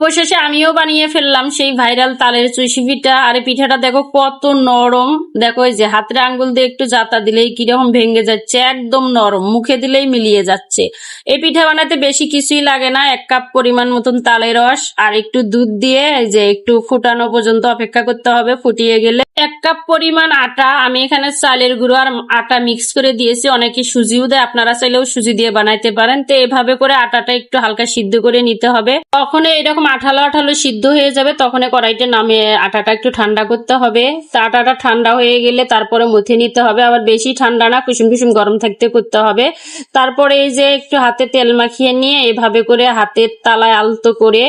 অবশেষে আমিও বানিয়ে ফেললাম সেই ভাইরাল তালের চুষি পিঠা। আর এই পিঠাটা দেখো কত নরম, দেখো এই যে হাতের আঙ্গুল দিয়ে একটু জাতা দিলেই কিরকম ভেঙে যাচ্ছে, একদম নরম, মুখে দিলেই মিলিয়ে যাচ্ছে। এই পিঠা বানাতে বেশি কিছুই লাগে না, 1 কাপ পরিমাণ মতন তালের রস আর একটু দুধ দিয়ে এই যে একটু ফুটানো পর্যন্ত অপেক্ষা করতে হবে। ফুটিয়ে গেলে 1 কাপ পরিমাণ আটা, আমি এখানে চালের গুঁড়ো আর আটা মিক্স করে দিয়েছি, অনেকে সুজিও দেয়, আপনারা চাইলেও সুজি দিয়ে বানাইতে পারেন। তো এভাবে করে আটাটা একটু হালকা সিদ্ধ করে নিতে হবে। তখন এরকম আঠালো আঠালো সিদ্ধ হয়ে যাবে, তখন কড়াইতে নামিয়ে আটাটা একটু ঠান্ডা করতে হবে। তা আটাটা ঠান্ডা হয়ে গেলে তারপরে মুথে নিতে হবে, আবার বেশি ঠান্ডা না, কুসুম কুসুম গরম থাকতে করতে হবে। তারপরে এই যে একটু হাতে তেল মাখিয়ে নিয়ে এভাবে করে হাতের তালায় আলতো করে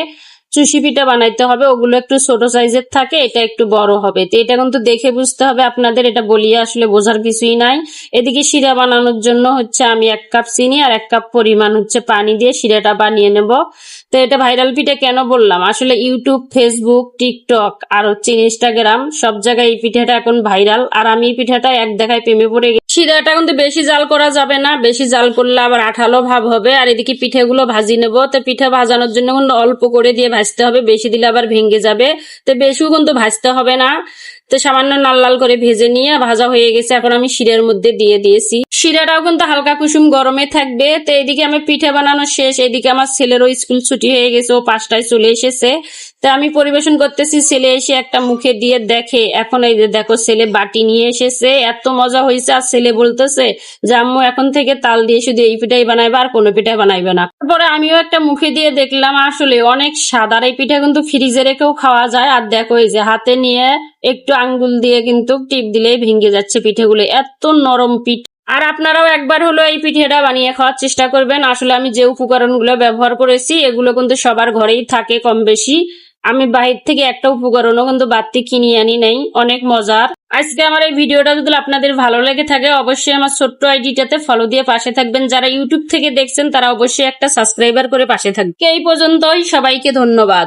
চুষি পিঠা বানাইতে হবে। ওগুলো একটু ছোট সাইজের থাকে, এটা একটু বড় হবে। তো এটা কিন্তু দেখে বুঝতে হবে আপনাদের, এটা বলিয়ে আসলে বোঝার কিছুই নাই। এদিকে শিরা বানানোর জন্য হচ্ছে আমি 1 কাপ চিনি আর 1 কাপ পরিমাণ হচ্ছে পানি দিয়ে শিরাটা বানিয়ে নেব। তো এটা ভাইরাল পিঠা কেন বললাম, আসলে ইউটিউব, ফেসবুক, টিকটক আর হচ্ছে ইনস্টাগ্রাম সব জায়গায় এই পিঠাটা এখন ভাইরাল। আর আমি এই পিঠাটা এক দেখায় প্রেমে পড়ে গেছি। শিরাটা কিন্তু বেশি জাল করা যাবে না, বেশি জাল করলে আবার আঠালো ভাব হবে। আর এদিকে পিঠেগুলো ভাজি নেব। তো পিঠা ভাজানোর জন্য কিন্তু অল্প করে দিয়ে ভাজতে হবে, বেশি দিলে আবার ভেঙে যাবে। তো বেশিও কিন্তু ভাজতে হবে না। তো সামান্য লাল লাল করে ভেজে নিয়ে ভাজা হয়ে গেছে, এখন আমি শিরার মধ্যে দিয়ে দিয়েছি। শিরাটাও কিন্তু হালকা কুসুম গরমে থাকবে। তো এইদিকে আমি পিঠা বানানো শেষ, এইদিকে আমার ছেলেরও স্কুল ছুটি হয়ে গেছে, ও 5টায় চলে এসেছে। তো আমি পরিবেশন করতেছি, ছেলে এসে একটা মুখে দিয়ে দেখে, এখন এই যে দেখো ছেলে বাটি নিয়ে এসেছে, এত মজা হয়েছে। আর ছেলে বলতেছে যে আম্মু এখন থেকে তাল দিয়ে শুধু এই পিঠাই বানাইবে, আর কোনো পিঠা বানাইবে না। তারপরে আমিও একটা মুখে দিয়ে দেখলাম, আসলে অনেক স্বাদ। আর এই পিঠা কিন্তু ফ্রিজে রেখেও খাওয়া যায়। আর দেখো এই যে হাতে নিয়ে একটু আঙ্গুল দিয়ে কিন্তু টিপ দিলেই ভেঙে যাচ্ছে পিঠেগুলো, এত নরম পিঠা। আর আপনারাও একবার হলো এই পিঠেটা বানিয়ে খাওয়ার চেষ্টা করবেন। আসলে আমি যে উপকরণগুলো ব্যবহার করেছি এগুলো কিন্তু সবার ঘরেই থাকে কম বেশি। আমি বাহির থেকে একটা উপকরণও কিন্তু বাড়তি কিনে আনি নাই, অনেক মজার। আজকে আমার এই ভিডিওটা যদি আপনাদের ভালো লেগে থাকে অবশ্যই আমার ছোট্ট আইডিটাতে ফলো দিয়ে পাশে থাকবেন। যারা ইউটিউব থেকে দেখছেন তারা অবশ্যই একটা সাবস্ক্রাইবার করে পাশে থাকবেন। এই পর্যন্তই, সবাইকে ধন্যবাদ।